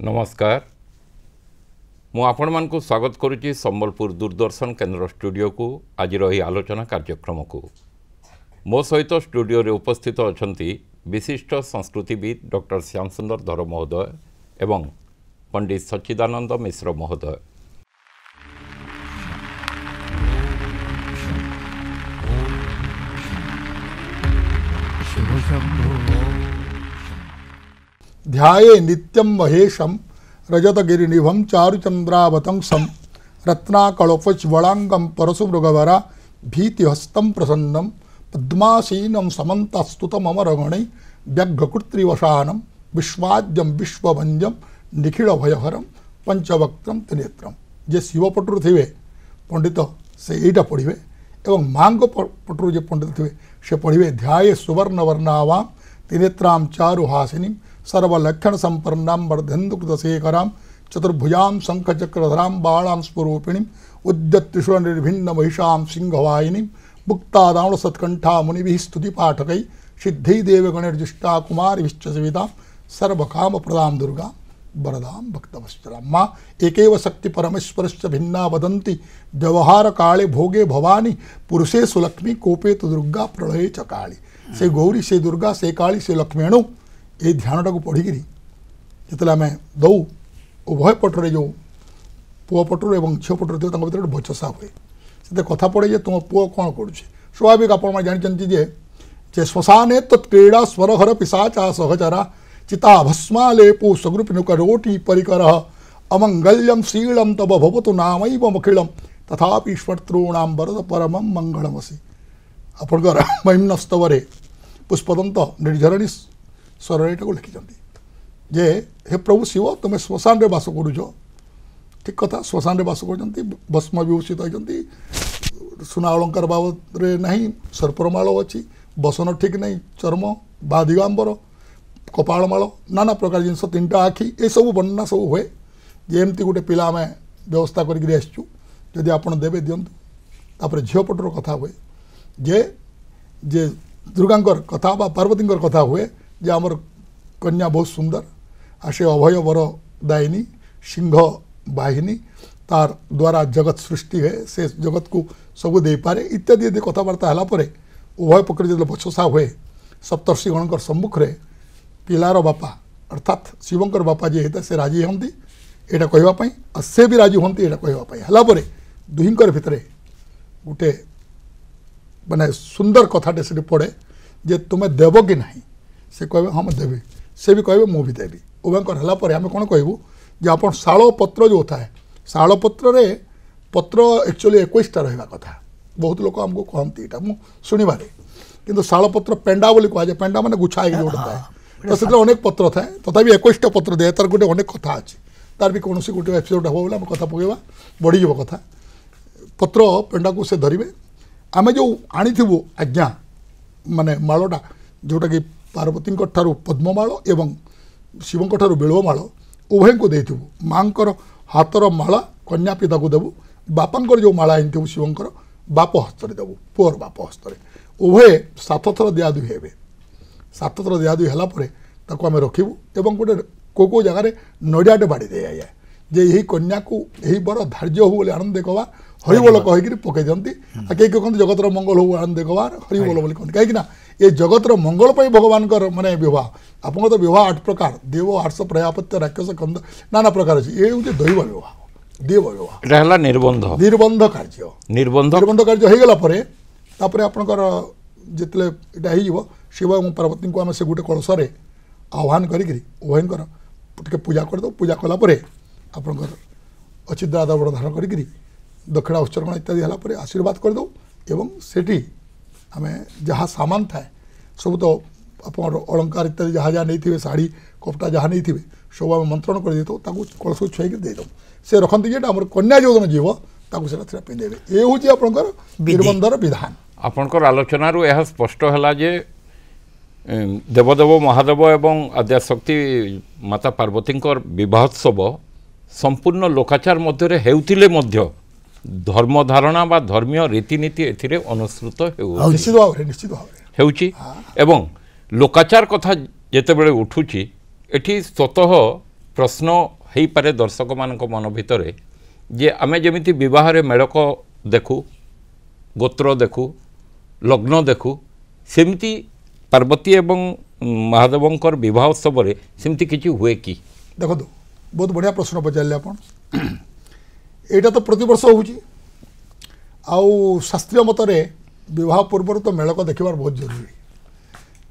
नमस्कार मु आपण मान को स्वागत करुच्ची संबलपुर दूरदर्शन केन्द्र स्टूडियो को आज रही आलोचना कार्यक्रम को मो सहित स्टूडियो रे उपस्थित अछंती विशिष्ट संस्कृतिविद डॉक्टर श्याम सुंदर धर महोदय एवं पंडित सच्चिदानंद मिश्र महोदय। ध्याये नित्यं महेशं रजतगिरिनिभं चारुचंद्रावतंसं रत्नाकलोपज्वलांगं परशुमृगवरा भीतिहस्तं प्रसन्नं पद्मासीनं समन्तस्तुतममरगणै व्यग्रकृत्रिवशानं विश्वाद्यं विश्वभंजं निखिलभयहरं पंचवक्त्रं त्रिनेत्रं। जे शिवपटुर थे पंडित से यहीटा पढ़े एवं माँ पटुर जे पंडित थे से पढ़े ध्याये सुवर्णवर्णावां त्रिनेत्रां चारुहासिनीं सर्वलक्षण संपन्नां वर्धेन्दुकृतशेखरां चतुर्भुजां शंखचक्रधरां बाणां स्वरूपिणीं उद्यत्त्रिशूल निर्भिन्न महिषां सिंहवाहिनीं मुक्तादाणसत्कंठा मुनिभिः स्तुतिपाठकै सिद्धै देवगणैर्जुष्टा कुमारिभिश्च सेवितां सर्वकामप्रदां दुर्गां वरदां भक्तवत्सलां। माँ एकैव शक्ति परमेश्वरश्च भिन्ना वदन्ति व्यवहार काले भोगे भवानी पुरुषेषु लक्ष्मी कोपेतु दुर्गा प्रलये च काली। से गौरी से दुर्गा से काली से लक्ष्मीणु ये ध्यानटा को पढ़िकी जिते आम दौ उभय पटरे जो पुओ पटुर और झील पटुर थे भर गोटे बचसा हुए से कथा पड़े जे तुम पुओ कौन कर स्वाभाविक आप जानते जे श्मशाने तत्क्रीड़ा स्वरहर पिशाचा सहचरा चिता भस्मालेपो सगृपिनुकरोटी परिकर अमंगल्यम शीलम तब भवतु नामैवमखिलम तथापि ईश्वरतॄणां वरद परमं मंगलमसि। आपणकर महिम्नस्तवरे पुष्पदंत निर्झरणी स्वर को लिखिं जे हे प्रभु शिव तुम्हें श्मशान रे बास करुच ठीक कथा श्मशान रे बास कर भस्म विभूषित होती सुना अलंकार बाबद नहीं सर्परमाल अच्छी बसन ठीक नहीं चर्म बा दिगंबर कपालमाल नाना प्रकार जिनस तीन टा आखि ये सब वर्णना सब हुए जे एमती गोटे पिला आम व्यवस्था करी आप देवे दिंतु तापर झील पटर कथा हुए जे जे दुर्गांकर कथा बा पार्वतींकर कथा हुए जे आमर कन्या बहुत सुंदर आ से अभय वर दायिनी सिंह बाहिनी तार द्वारा जगत सृष्टि है से जगत को सब दे पारे इत्यादि यदि कथबार्ता है उभय पक्ष जो बचसा हुए सप्तर्षि गणकर सम्मुख रे पिलार बापा अर्थात शिवंकर बापा जी होता से राजी हमें यहाँ कहवाई और से भी राजी हमें यहाँ कहवाई दुहींकर भितर गोटे माने सुंदर कथाटे से पड़े जे तुम्हें देव कि नहीं से कहे हाँ मैं देवी से भी कहे मुझे देवी उभयंकर है आम कौन कहूँ जे आप शाल पत्र जो था शाल पत्र पत्र एक्चुअली 21टा रहा कथा बहुत लोग आमको कहती यहाँ मुझे शुणवे कि शाल पत्र पेंडा बोली कहुए पेंडा मैंने गुछा जो था तो से अनेक पत्र थाए तथापि 21टा पत्र दिए तार गोटे अनेक कथा अच्छी तार भी कौन गोटे एपिसोड हम बोले कथा पकेवा बढ़ीज कथा पत्र पेंडा को से धरवे आम जो आणीथु आज्ञा माने मालटा जोटा कि पार्वती पद्ममाल एवं शिवों बेलुमाल उभय को देथु माँकर हाथर माला कन्या पिता को देवु बापांकर जो माला आनी शिवंकर बाप हस्तरे देवु पुअर बाप हस्तरे उभय 7 थर दियादुई हे 7 थर दियादुई है आम रखिबू एवं गोटे को जगार नड़ियाटे बाड़ी दे जाए जे यही कन्या को यही बर धार्य हो बोले आनंद कहवा हरिबोल कहीकि पकई दिखती कई कहते जगतर मंगल हो आनंद कहवार हरिबोल बोली कहते कहीं ये जगतर मंगल पर भगवान माने विवाह आप तो विवाह 8 प्रकार देव आर्ष प्रजापत्य राक्षस कंद नाना प्रकार अच्छे ये हूँ दैव विवाह देव विवाह निर्बंध निर्बंध कार्य निर्बंध कार्य हो गलापर आपणकर जिते यहाँ शिव और पार्वती को आम से गोटे कलशरे आह्वान करी उभयंकर टे पूजा करदे पूजा कलापर आपणकर अचिद्रादावर धारण करी दक्षिणा उत्सर्गण इत्यादि है आशीर्वाद करदे एवं सेठी आम जहाँ सामान थाए सब तो आप अलंकार इत्यादि जहाँ जहाँ नहीं थे शाढ़ी कपटा जहाँ नहीं थे सब आम मंत्रण कर कलश छुई देदेव से रखती जेटा आम कन्या जो दिन जीव ताकू पिंधेबे ये हूँ आपंकर निबंधर विधान आपणकर आलोचनारू यह स्पष्ट है जे देवदेव महादेव एवं आद्याशक्ति माता पार्वती विवाहोत्सव संपूर्ण लोकाचार मध्य हेउथिले मध्य धर्म धारणा बा धर्मीय रीतिनीति एथिरे अनुसृत निश्चित भाव हेउची एवं लोकाचार कथा जेतेबेले उठुची एठी स्वतः प्रश्न हेई पारे दर्शक मानक मन भितरे जे आमे जेमिति विवाह रे मेळक देखु गोत्र देखु लग्न देखु सेमिति पार्वती एवं महादेवंकर विवाह उत्सव रे सेमिति किछि हुए कि देखो बहुत बढ़िया प्रश्न पचारे आपण एटा तो प्रति वर्ष होउची आउ शास्त्रीय मतरे विवाह पूर्व तो मेळक देखिबार बहुत जरूरी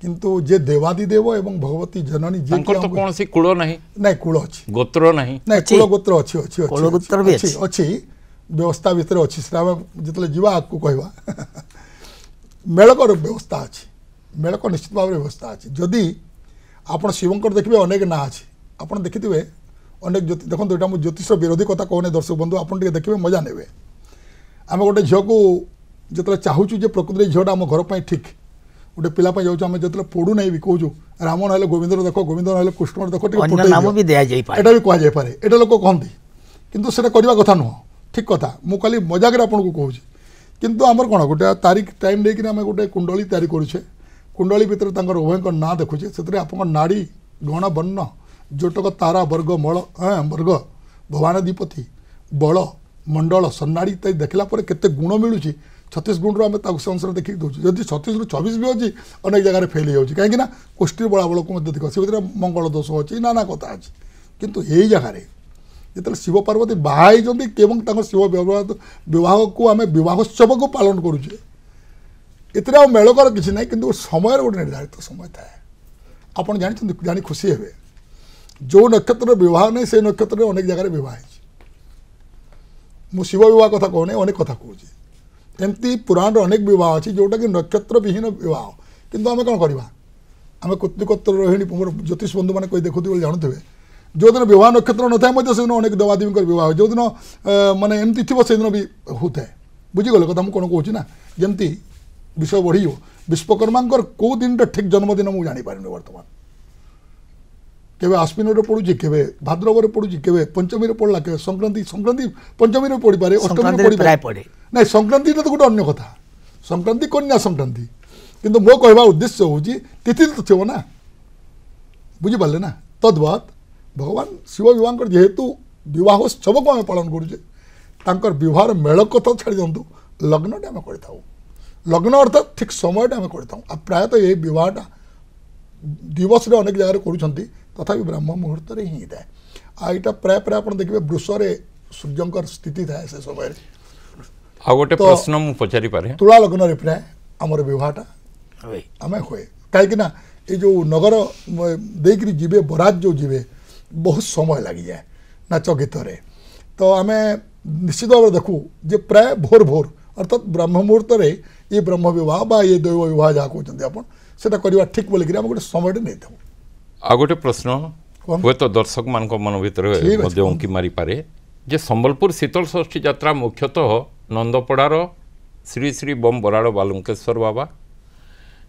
किंतु जे देवादिदेव एवं भगवती जननी जे तो कौन सी कुल नहीं नहीं कुल अच्छी गोत्र नहीं नहीं कुल गोत्र अच्छी अच्छी अच्छी अच्छी व्यवस्था भितर अच्छी से आम जो जीवा आपको कहवा मेळकर व्यवस्था अच्छी मेळक निश्चित भाव व्यवस्था अच्छी जदि आप शिवंकर देखिए अनेक ना अच्छी आप देखिथे अनेक देखो यहाँ मुझे ज्योतिष विरोधी कथा कहने दर्शक बंधु आप देखिए मजा ने आम गोटे झील को जो चाहूँ प्रकृति झीलटा आम घर पर ठीक गोटे पिला जाऊँ जो पढ़ू नहीं भी कहूँ राम ना गोविंद देख गोविंद ना कृष्ण देख एटा भी कहुए एटा लोक कहती किंतु से करवा कथा नुह ठीक कथा मुझे खाली मजाक आपको कहूँ किंतु आमर कौन गोटे तारीख टाइम देकर आम गोटे कुंडली तैयारी करुचे कुंडली भितर उभय ना देखुचे से आप नाड़ी गण वर्ण जोटक तारा वर्ग मल वर्ग भवानदीपति बल मंडल सन्नाड़ी इत्यादि देखला केते गुण मिलूँ 36 गुण आम से अनुसार देखिए दूसरी जब 36 रू 24 भी अच्छी अनेक जगह फेल हो कहीं कोष्ठी बलाबल को देख से मंगल दोष अच्छी नाना कथा अच्छी किंतु यही जगार जो शिव पार्वती बाहर एवं शिव विवाह को आम विवाहोत्सव को पालन करुचे ये मेलकर किसी ना कि समय गोटे निर्धारित समय थाए आपड़ जानी खुशी हे जो नक्षत्र विवाह नहीं से नक्षत्र अनेक जगह विवाह शिव विवाह कथा कहने अनेक कथा कहूँ एमती पुराण अनेक विवाह अच्छी जोटा कि नक्षत्र विहीन विवाह किंतु आम कौन करवा आम कुत्रिकत्र रोहिणी ज्योतिष बंधु मैंने कोई देखुए जानते जो दिन विवाह नक्षत्र न था से दिन अनेक देवादेवी विवाह जो दिन माने एमती थी से दिन भी होता है बुझीगल कथा मुझे कौन कहूँ ना जमती विषय बढ़ी विश्वकर्मा कौ दिन ठीक जन्मदिन मुझे जापारे बर्तमान केवे आश्विन पड़ू के भाद्रव पड़ू के पंचमी पड़ला के संक्रांति संक्रांति पंचमी पड़ पारे अष्टमी पड़े ना संक्रांति तो गोटे अन्य कथा संक्रांति कन्या संक्रांति किंतु मो कहवा उद्देश्य हूँ तिथि तो थो ना बुझीपारे ना तद्वत भगवान शिव विवाह जेहेतु विवाहोत्सव को आम पालन करुचे विवाह मेल कथा छाड़ी दिंतु लग्नटे आम कर लग्न अर्थात ठीक समयटा आम कर प्रायतः ये विवाहटा दिवस रे अनेक जगह करुँच तथा ब्रह्म मुहूर्त ही थाए आईटा प्राय प्राय आप देखिए वृष सूर्यंकर स्थिति थाए से समय आ गोटे प्रश्न मु पचारि पारे तुला लग्न रे प्राय आमर विवाहटा आम हुए कहीं ये जो नगर देकर जीवे बरात जो जीवे बहुत समय लगी जाए नाच गीत तो आम निश्चित भाव देखू जे प्राय भोर भोर अर्थात ब्रह्म मुहूर्त ये ब्रह्म विवाह बा ये दैव विवाह जहाँ कहते आपड़ा करवा ठीक बोलिक गोटे समय नहीं था आ गोटे प्रश्न हुए तो दर्शक मान मन भर उंकी मारी पारे जे संबलपुर शीतल षष्ठी यात्रा मुख्यतः नंदपड़ार श्री श्री बम बराड़ बालुकेश्वर बाबा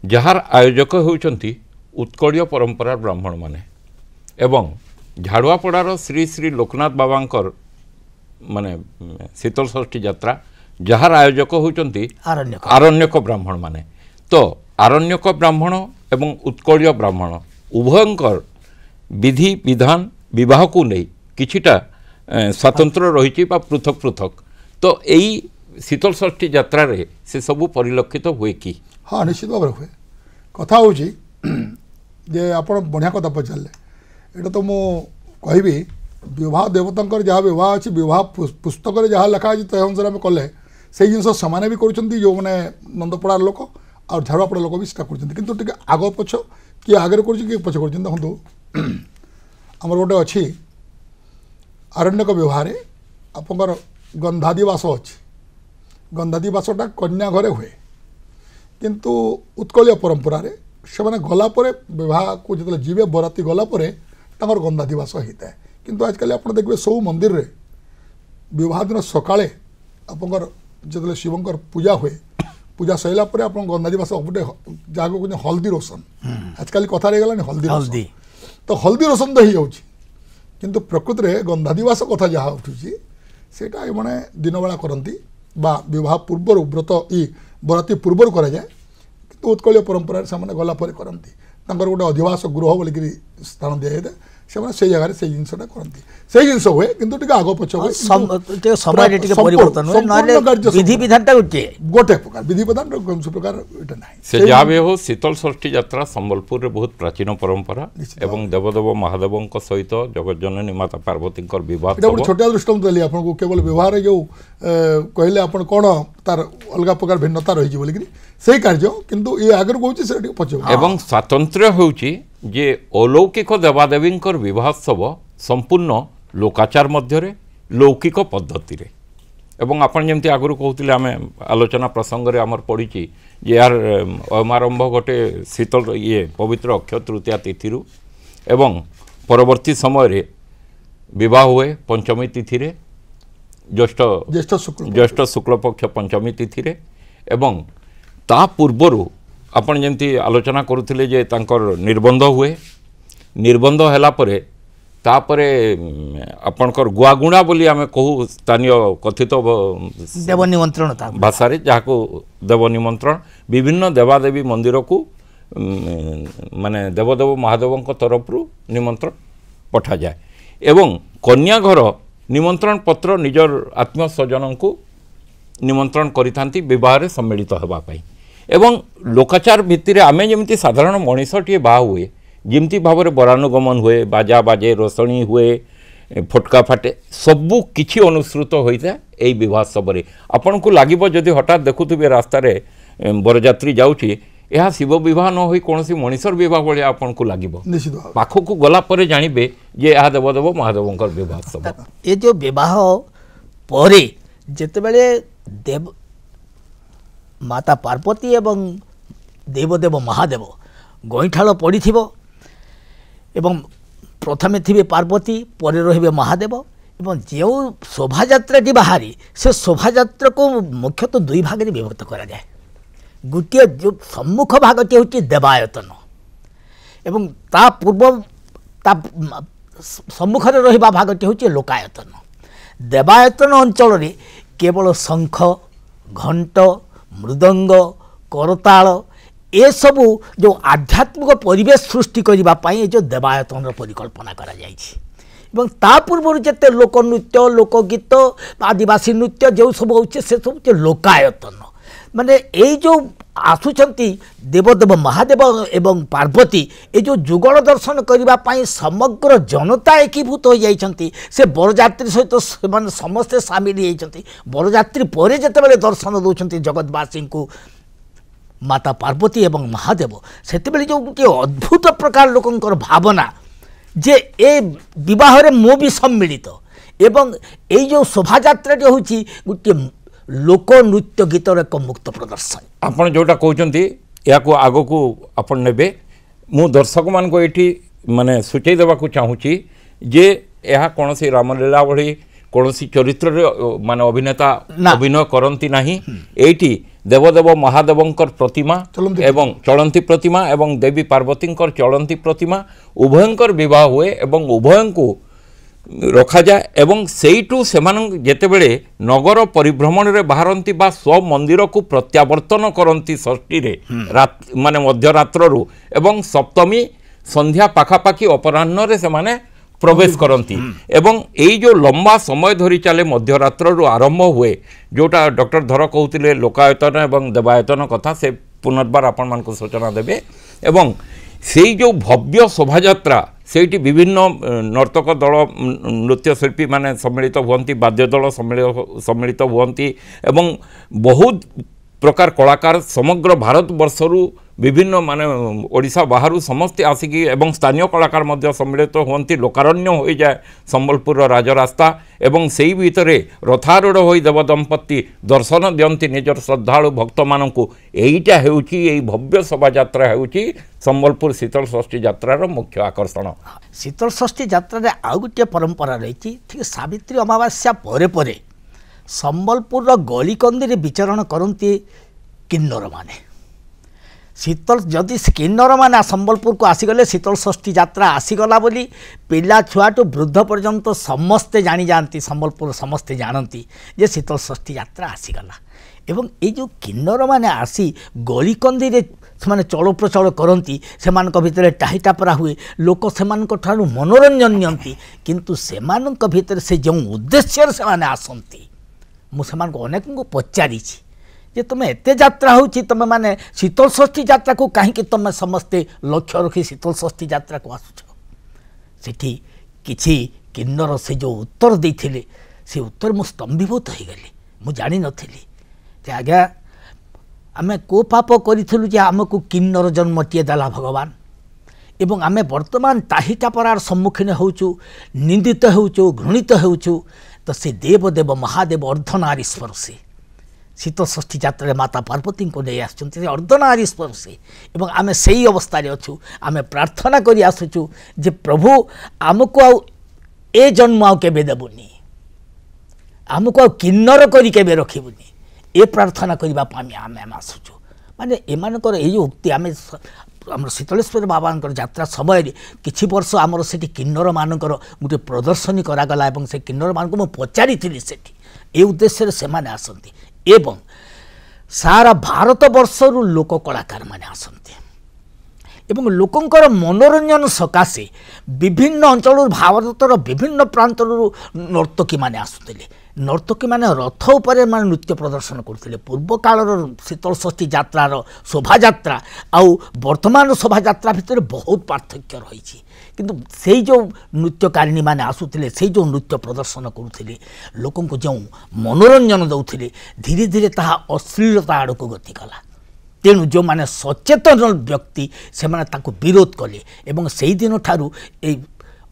जार आयोजक होउचंती उत्कड़ीय परंपरा ब्राह्मण माने एवं झाड़ुआपड़ार श्री श्री लोकनाथ बाबांकर माने शीतल षष्ठी यात्रा जार आयोजक होउचंती आरण्यक ब्राह्मण माने तो आरण्यक ब्राह्मण एवं उत्कड़ीय ब्राह्मण उभयंकर विधि विधान विवाह को नहीं किछिटा स्वतंत्र रही पृथक पृथक तो यही शीतल षष्ठी यात्रा रे से सबू परिलक्षित हुए कि हाँ निश्चित भाव हुए कथा हूँ जे आप बढ़िया कथा पचारे यहाँ तो मुझे विवाह देवता जहाँ विवाह अच्छी विवाह पुस्तक जहाँ लिखा है तह अनुसार आम कले से जिन सामने भी कर जो मैंने नंदपड़ा लोक और झाड़ुआपड़ा लोक भी कर आग पछ किए आगे कर पछ कर देखो आमर गोटे अच्छी आरण्यक व्यवहार आपंकर गंधादिवास अच्छी गंधादिवासटा कन्या घरे हुए किंतु उत्कलीय परंपरा से गला विवाह को जो जीवे बराती गला गंधा दिवस होता है किंतु आजकल आप देखिए सब मंदिर रे विवाह दिन सकाळे आपंकर जो शिवंकर पूजा हुए पूजा सैला पर आप गंधा दिवस गोटे जहाँ को हल्दी रोशन आजकल कथा रही गलानी हल्दी तो हल्दी रोशन तो हो किंतु प्रकृत में गंधा दिवस कथा जहाँ उठुची सेटा मैंने दिन बेला करती विवाह पूर्वर व्रत बराती पूर्वर करा जाए किंतु उत्कलीय परंपरा से गला करती गोटे अधिवास गृह बोलिकी स्थान दि जाए से जगह से जिनसा करती से जिन हुए किंतु आग पछ विधि विधान गोटे प्रकार विधि विधान प्रकार ना से जहाँ भी हो शीतल षष्ठी यात्रा संबलपुर रे बहुत प्राचीन परंपरा एवं देवदेव महादेव सहित जगज्जननी माता पार्वती बह छोटिया दृष्टांत देली आपको केवल व्यवहार जो कहले आप कौन तार अलग प्रकार भिन्नता रही बोलिकी से कार्य किंतु ये आगे कहूँ पचे एवं स्वातंत्र्य होउची जे अलौकिक देवादेवी विवाहोत्सव संपूर्ण लोकाचार मध्य लौकिक पद्धति रे एवं आपण जमती आगुरी कहते आम आलोचना प्रसंग रे आमर पड़ी जे यार अमारंभ गोटे शीतल ये पवित्र अक्षय तृतीया तिथि एवं परवर्ती समय रे विवाह हुए पंचमी तिथि रे ज्येष्ठ शुक्ल पक्ष पंचमी तिथि रे एवं ता पूर्वरु आपण जमती आलोचना करुथिले जे तांकर निर्बंध हुए निर्बंध हैला परे तापरे आपणकर गुआगुणा बोली आमे कहू स्थानीय कथित देव निमंत्रण भाषा रे जाको देव निमंत्रण विभिन्न देवादेवी मंदिर को माने देवदेव महादेव तरफ निमंत्रण पठा जाए एवं कन्या घर निमंत्रण पत्र निजर आत्मीय स्वजन को निमंत्रण करिथांती विवाह रे सम्मिलित हेबा पई एवं लोकाचार भित्तिरे आमे जेमती साधारण मनीषटीए बाहा हुए जमती भाव में बरानुगमन हुए बाजा बाजे रोषणी हुए फटका फाटे सबू किछि अनुसृत होता है विवाहोत्सव आपण को लगे जदि हठात देखुवे रास्तार बरजात्री जाऊँगी यह शिव विवाह न हो कौन मनीषर विवाह भाया आपन को लगे पाखक गला जानवे जे यह देवदेव महादेव विवाहोत्सव ये जो विवाह पर जितेबले देव माता पार्वती एवं देवदेव महादेव गईठाल पड़ी एवं प्रथमे थे पार्वती पर रे महादेव एवं जो शोभायात्राटी बाहरी से शोभायात्रा को मुख्यतः दुई भाग में विभक्त करा जाए गोटे जो सम्मुख भागटी हूँ देवायतन एवं ता पूर्व ता सम्मुख रहा भागटी हूँ लोकायतन देवायतन अंचल रे केवल शंख घंट मृदंग करताल ये सबू जो आध्यात्मिक परिवेश सृष्टि करने जो देवायतन परिकल्पना करा एवं ता पूर्व जिते लोकनृत्य लोकगीत आदिवासी नृत्य जो सब होचे से सब लोकायतन माने यही जो आसुचंती देवदेव महादेव एवं पार्वती ये जो जुगल दर्शन करने समग्र जनता एकीभूत हो जाइछंती से बरजात्री सहित तो समस्ते सामिल होती बरजात्री पर जितेबाला दर्शन दौरान जगतवासी को माता पार्वती एवं महादेव से जो गोटे अद्भुत प्रकार लोकंकर भावना जे ए विवाह रे मो भी सम्मिलित एवं ये जो शोभायात्रा हूँ गोटे लोक नृत्य गीतर एक मुक्त प्रदर्शन आपन जोटा कहते या आग को आपन नेबे मु दर्शक मान को ये माने सूचई देवा चाहूँगी जे यह कौन सी रामलीला भली कौन सी चरित्र माने अभिनेता अभिनय करती ना ये देवदेव महादेवंकर प्रतिमा एवं चलंती प्रतिमा एवं देवी पार्वतींकर चलंती प्रतिमा उभयंकर विवाह हुए एवं उभयं को रखा जाए एवं सेइटू सेमान जेतेबेले नगर परिभ्रमण रे बाहरंती बा स्व मंदिर को प्रत्यावर्तन करंती षष्ठी रे माने मध्यरात्र रु एवं सप्तमी संध्या पाखापाखी अपराह्न रे सेमाने प्रवेश करती एवं यही जो लंबा समय धरी चले मध्यरात्र रु आरंभ हुए जोटा डॉक्टर धर कहते लोकायतन एवं देवायतन कथा से पुनर्बार आपण मान को सूचना देवे एवं से जो भव्य शोभायात्रा सेठी विभिन्न नर्तक दल नृत्यशिल्पी माने सम्मिलित हुअन्ति वाद्य दल सम्मिलित हुअन्ति एवं बहुत प्रकार कलाकार समग्र भारत वर्षरु विभिन्न माने ओडिशा बाहरु समस्ते आसिकी एवं स्थानीय कलाकार मध्य सम्मिलित होती लोकारण्य हो जाए संबलपुर राजरास्ता एवं सेई भितरे रथारूढ़ होई देव दंपति दर्शन दियंती निजर श्रद्धालु भक्त मानकु एईटा हेउची एई भव्य शोभा यात्रा हेउची संबलपुर शीतल षष्ठी यात्रार मुख्य आकर्षण। शीतल षष्ठी यात्रा रे आउ गोटे परंपरा रही ठीक सावित्री अमावास्या परे परे संबलपुर गलिकंदी रे विचरण करती किन्नर माने शीतल जदि किन्नर माने संबलपुर को आसीगले शीतल षष्ठी यात्रा आसीगला बोली पिला छुआटू वृद्ध पर्यंत समस्ते जानी जानती संबलपुर समस्ते जानती जे शीतल षष्ठी यात्रा आसीगला एवं ये जो किन्नर माने आसी गलिकंदी रे से चल प्रचल करती से भितर टाहीटापरा हुए लोक से मनोरंजन नियंती किंतु से भितर से जो उद्देश्य से आसती मुझे अनेक को पचारि जे तुम एत यात्रा होची तुम माने शीतल षष्ठी यात्रा को कहीं तुम समस्ते लक्ष्य रखी शीतल षष्ठी यात्रा को आसुच सेठी किछि किन्नर से जो उत्तर देथिले से उत्तर मु स्तंभीभूत हो गली मु जानी नथिली जे आज्ञा आमे को पाप करिथलु जे आमको किन्नर जन्मटिए देला भगवान एवं आमे वर्तमान टाहीटापरार सम्मुखीन होचु निंदित होचु घृणित होचु तो से देवदेव महादेव अर्धनारी स्पर्शी शीतल षष्ठी यात्रा माता पार्वती को नहीं आसुँच अर्धनारी स्पर्शी एवं आमे सही अवस्था अच्छु आमे प्रार्थना करी आसुचु जे प्रभु आमको आउ ए जन्म आउ केबे देबुनी आमको आउ किन्नर करी केबे रखिबुनी ए प्रार्थना करबा पामी आमे आसुचु माने एमानकर ए जो उक्ति आमे आम शीतलेश्वर बाबा यात्रा समय किछि वर्ष आमर सेठी किन्नर मानकर गोटे प्रदर्शनी करागला एवं से किन्नर मान को पचारि सेठी ए उद्देश्य से माने आसंती एवं सारा भारत वर्षरु लोक कलाकार माने आसंती एवं लोकंकर मनोरंजन सकाशे विभिन्न अंचल भारतर विभिन्न प्रांतरु नर्तकी माने आसुतिले नर्तकी माने रथ उपरे माने नृत्य प्रदर्शन करथिले पूर्व कालर शीतल षष्ठी यात्रार शोभा यात्रा आउ वर्तमान शोभा यात्रा भितर बहुत पार्थक्य रही किंतु से जो नृत्यकारिणी माने आसुतिले से जो नृत्य प्रदर्शन करुथिले लोकन को जो मनोरंजन दउथिले धीरे धीरे ताहा अश्लीलता आड़को गति कला तेणु जो माने सचेतन व्यक्ति से माने ताको विरोध कले एवं से दिन ठारू ए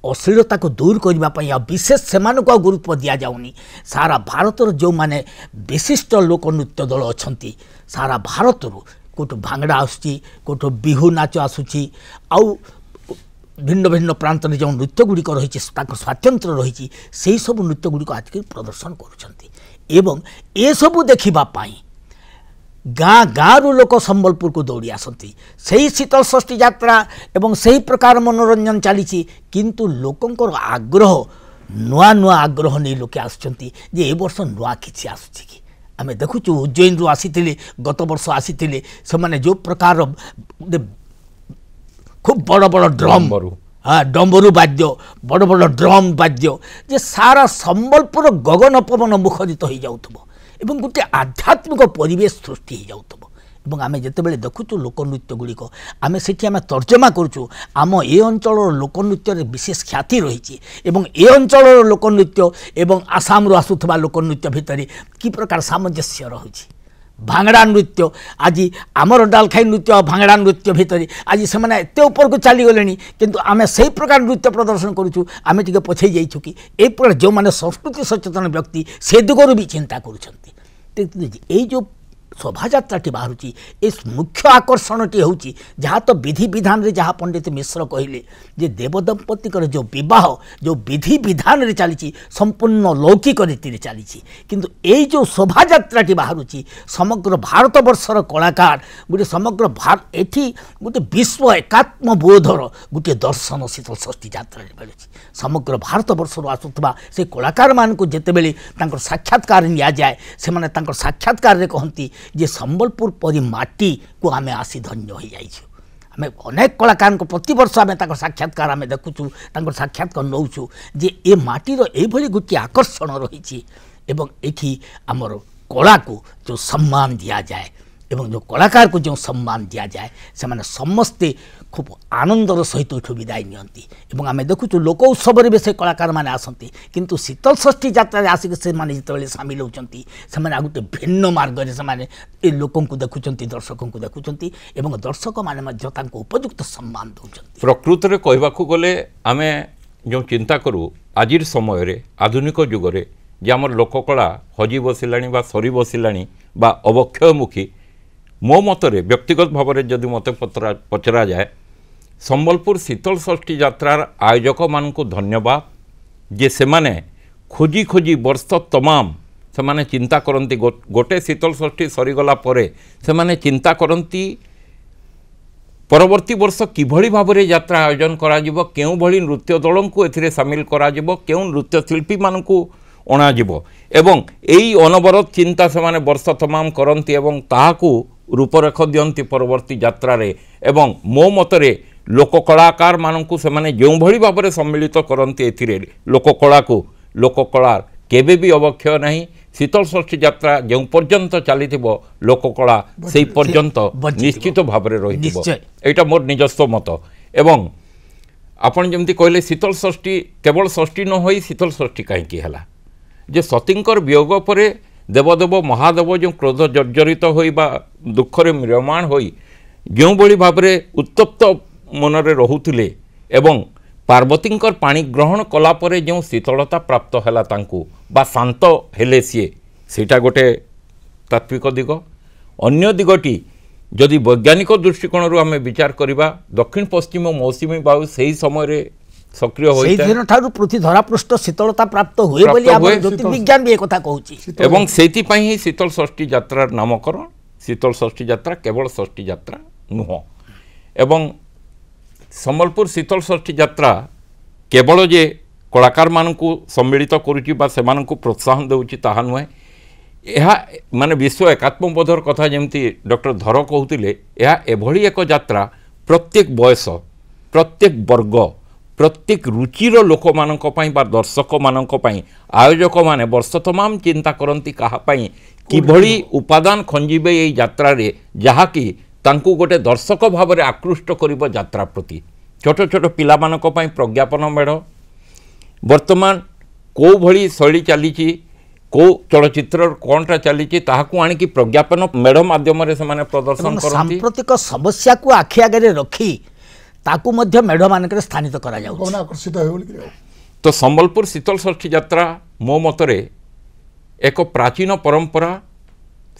अश्लीलता को दूर करने विशेष से गुरुत्व दि जाऊनी सारा भारतर जो माने विशिष्ट लोक नृत्य दल अच्छा सारा भारत कोटो भांगड़ा आसुची कोटो बिहू नाच आसुची आउ भिन्न भिन्न प्रांत में जो नृत्य गुड़िक रही स्वातंत्र रही से सब नृत्य गुड़िक आज प्रदर्शन करुँच ए सबू देखापी गाँ गाँव लोक संबलपुर को दौड़ी आसती से शीतल षष्ठी यात्रा एवं से प्रकार मनोरंजन चली किंतु लोकंकर आग्रह नुआ नुआ आग्रह नहीं लोके आसुचंती जे ए वर्ष नुआ किछि आसुची कि आमे देखुचु उज्जैन रु आसीतिले गत वर्ष आसीतिले से माने जो प्रकार खूब बड़ बड़ ड्रम हाँ डम्बरू वाद्य बड़ बड़ ड्रम वाद्य जे सारा संबलपुर गगन पवन मुखरित हो जाउथबो एवं गोटे आध्यात्मिक परिवेश सृष्टि हो जाउथबो आमे जेतेबेले देखुचु लोकनृत्य गुड़िक आमे सेठी आमे तर्जमा करूचु आम ए अंचल लोकनृत्य विशेष ख्याति रही एवं ए अंचल लोकनृत्य एवं आसाम रु आसुथबा लोकनृत्य भितर कि प्रकार सामंजस्य रहुछि भांगड़ा नृत्य आज आमर डालखाई नृत्य भांगड़ा नृत्य भितर आज से एत ऊपर को चली गले किंतु आमे सही प्रकार नृत्य प्रदर्शन करूँ आमे टिके पछे जाइछु कि ए प्रकार जो माने संस्कृति सचेतन व्यक्ति से दिगरु भी चिंता करुछंती जो शोभा यात्राटी बाहर इस मुख्य आकर्षणटी हूँ जहाँ तो विधि विधान रे जहाँ पंडित मिश्र कहले जे देवदंपति जो विवाह जो विधि विधान रे चली संपूर्ण लौकिक रीति चली किंतु ये जो शोभा यात्राटी बाहर समग्र भारत वर्षर कलाकार गोटे समग्र एठी गोटे विश्व एकात्म बोधर गोटे दर्शन शीतल षष्ठी यात्रा मिलूँ समग्र भारत वर्षर आसुवा से कलाकार मान को जितेबले साक्षात्कार नि जाए से साक्षात्कार रे कहती जे संबलपुर परी माटी को आमे आसी धन्य हो जाइछु आमे अनेक कलाकार को प्रति वर्ष आमे ताकर साक्षात्कार आमे देखुछु ताकर साक्षात्कार नौछु जे ए माटीर ए भली गोटे आकर्षण रही एवं एठी हमर कला को जो सम्मान दिया जाए एवं जो कलाकार को जो सम्मान दिया जाए से माने समस्ते खूब आनंदर सहित उठू विदाय नियंती एवं आम देखुचु लोक उत्सव भी से कलाकार मैंने आसती किंतु शीतल षष्ठी यात्रा आसिक से माने जिते सामिल होती से गोटे भिन्न मार्ग से लोक देखुं दर्शकों को देखुं एवं दर्शक मैंने उपयुक्त सम्मान दौरान प्रकृत में कहवाक गले आम जो चिंता करूँ आज समय आधुनिक जुगरे जे आम लोककला हजि बसिला सरी बसिला अवक्षयमुखी मो मतरे व्यक्तिगत भाव में जदि मत पचरा जाए संबलपुर शीतल षष्ठी यात्रार आयोजक मान धन्यवाद जे से माने खोजी खोजी वर्ष तमाम से माने चिंता करती गोटे शीतल षष्ठी सरीगला परे से माने चिंता करती परवर्ती वर्ष किभली भाव में यात्रा आयोजन करा जिवो केउ भली नृत्य दल को एथिरे सामिल करा जिवो केउ नृत्य शिल्पी मानकु अणाजिवो एवं एई अनवरत चिंता से माने वर्ष तमाम करती एवं ताहाकु रूपरेख दियंती परवर्ती यात्रा रे एवं मो मतरे लोक कलाकार मानकु से माने जो भली भाव में सम्मिलित करती एथिरे लोककला को लोककला केबे भी अवक्षय नहीं शीतल षष्ठी यात्रा जो पर्यंत चली लोककला से पर्यंत निश्चित भाव में रही एटा मोर निजस्व मत एवं आपण जमती कहले शीतल षष्ठी केवल षष्ठी न होई शीतल षष्ठी कहीं है जे सतींकर वियोग परे देवदेव महादेव जो क्रोध जर्जरित होई बा दुखरे म्रियमाण होई जो भली भाव में उत्तप्त मनरे रहुथिले एवं पार्वतींकर पानी ग्रहण कला परे जो शीतलता प्राप्त हैला तांकु बा शांत हेले सीए सेटा गोटे तात्विक दिग अन्य दिगटी जदि वैज्ञानिक दृष्टिकोण रू आम विचार करवा दक्षिण पश्चिम मौसुमी वायु सही समय सक्रिय होता पृथ्वी धरापृष्ठ शीतलता प्राप्त हुए ज्योतिर्विज्ञान भी एक कथा कहूची एवं सेति पई ही शीतल षष्ठी यात्रार नामकरण शीतल षष्ठी यात्रा केवल षष्ठी यात्रा नुह एवं संबलपुर शीतल षष्ठी यात्रा केवल जे कलाकार मानकु सम्मिलित करुची बा सेमानकु प्रोत्साहन देउची ताहा नुहे यह माने विश्व एकात्मबोधर कथा जमती डॉक्टर धर कहते यह एभली एक यात्रा प्रत्येक बयस प्रत्येक वर्ग प्रत्येक रुचिर लोक मानक पई बा दर्शक मानक पई आयोजक माने वर्ष तमाम चिंता करती काहापाई किभली उपादान खंजिबे ये यात्रा रे जहाँकि तांकु गोटे दर्शक भाव में आकृष्ट करिबो यात्रा प्रति छोट छोट पिला मानक पई प्रज्ञापन मेढ़ वर्तमान को भली शैली चली को चलचित्र कौनटा चली ताहाकु आनिकी प्रज्ञापन मेढ़ माध्यम से माने प्रदर्शन करती सांप्रतिक समस्या को आखि आगे रखी ताकू मध्य मेढ़ मानक स्थानित करा जाउ आकर्षित तो संबलपुर शीतल षष्ठी यात्रा मो मतरे एक प्राचीन परंपरा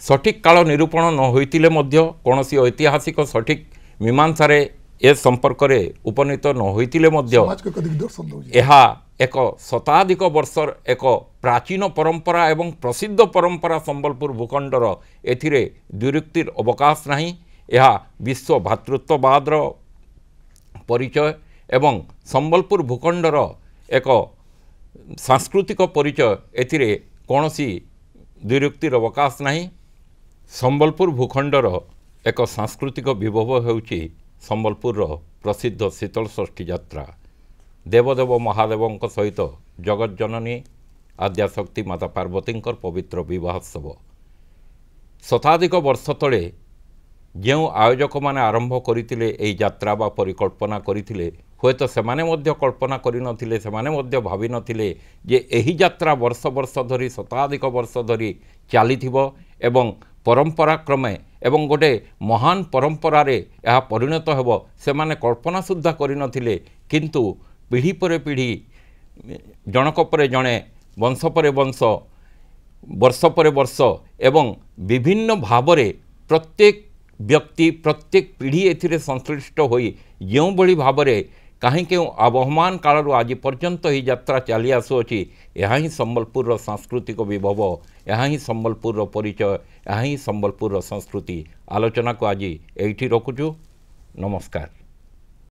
सठिक काल निरूपण न होइतिले मध्य कोनोसी ऐतिहासिक सठिक मीमांसा रे ए संपर्क रे उपनीत न होइतिले मध्य एहा एक शताधिक वर्षर एक प्राचीन परंपरा एवं प्रसिद्ध परंपरा संबलपुर भूखंडर एथिरे द्विरुक्तिर अवकाश नहीं यह विश्व भातृत्ववादर परिचय एवं संबलपुर भूखंडर एक सांस्कृतिक परिचय एथिरे कौनसी द्विरुक्तिर अवकाश नहीं संबलपुर भूखंडर एक सांस्कृतिक विभव होउची संबलपुर प्रसिद्ध शीतल षष्ठी यात्रा देवदेव महादेव सहित जगत जननी आद्याशक्ति माता पार्वती पवित्र विवाहोत्सव शताधिक वर्ष तले जो आयोजक माने आरंभ करथिले एई यात्रा बा परिकल्पना करथिले होयत सेमाने मध्य कल्पना करिनथिले सेमाने मध्य भाबी नथिले जे एही यात्रा वर्ष वर्ष धरी शताधिक वर्ष धरी चलीथिबो एवं परंपरा क्रमे एवं गोटे महान परंपरा रे यह परिणत हेबो सेमाने कल्पना सुद्धा करिनथिले किंतु पीढ़ी पर पीढ़ी जनक पर जणे वंश पर वंश वर्ष पर वर्ष एवं विभिन्न भावरे प्रत्येक व्यक्ति प्रत्येक पीढ़ी एथिरे संश्लिष्ट होई जो भली भावरे कहीं क्यों आबहमान कालरू आज पर्यंत ही यात्रा चली आसुअछि यहाँ ही संबलपुर सांस्कृतिक विभव यहाँ ही संबलपुर परिचय यहाँ ही संबलपुर संस्कृति आलोचना को आज एठी रखुछु नमस्कार।